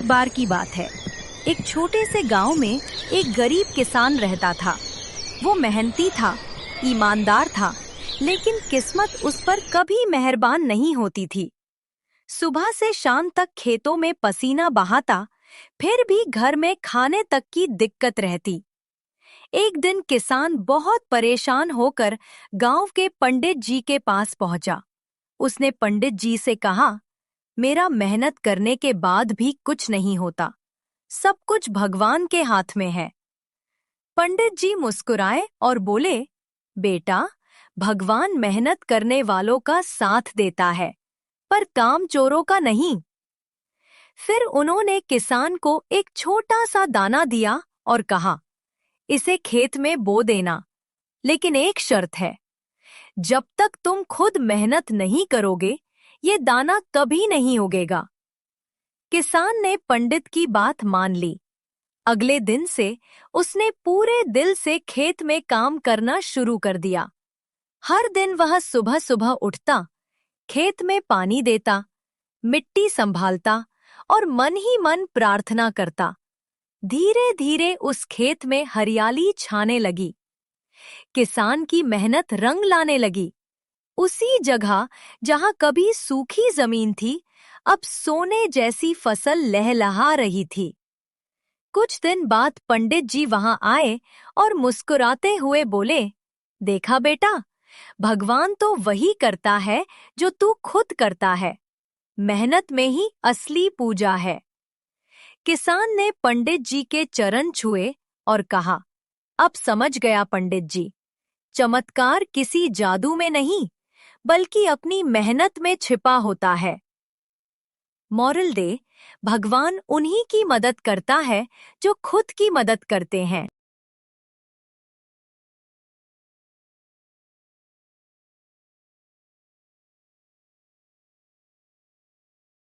बार की बात है। एक छोटे से गांव में एक गरीब किसान रहता था। वो मेहनती था, ईमानदार था, लेकिन किस्मत उस पर कभी मेहरबान नहीं होती थी। सुबह से शाम तक खेतों में पसीना बहाता, फिर भी घर में खाने तक की दिक्कत रहती। एक दिन किसान बहुत परेशान होकर गांव के पंडित जी के पास पहुंचा। उसने पंडित जी से कहा, मेरा मेहनत करने के बाद भी कुछ नहीं होता, सब कुछ भगवान के हाथ में है। पंडित जी मुस्कुराए और बोले, बेटा, भगवान मेहनत करने वालों का साथ देता है, पर कामचोरों का नहीं। फिर उन्होंने किसान को एक छोटा सा दाना दिया और कहा, इसे खेत में बो देना, लेकिन एक शर्त है, जब तक तुम खुद मेहनत नहीं करोगे, ये दाना कभी नहीं उगेगा। किसान ने पंडित की बात मान ली। अगले दिन से उसने पूरे दिल से खेत में काम करना शुरू कर दिया। हर दिन वह सुबह सुबह उठता, खेत में पानी देता, मिट्टी संभालता और मन ही मन प्रार्थना करता। धीरे धीरे उस खेत में हरियाली छाने लगी। किसान की मेहनत रंग लाने लगी। उसी जगह जहां कभी सूखी जमीन थी, अब सोने जैसी फसल लहलहा रही थी। कुछ दिन बाद पंडित जी वहां आए और मुस्कुराते हुए बोले, देखा बेटा, भगवान तो वही करता है जो तू खुद करता है। मेहनत में ही असली पूजा है। किसान ने पंडित जी के चरण छुए और कहा, अब समझ गया पंडित जी, चमत्कार किसी जादू में नहीं, बल्कि अपनी मेहनत में छिपा होता है। मॉरल डे, भगवान उन्हीं की मदद करता है जो खुद की मदद करते हैं।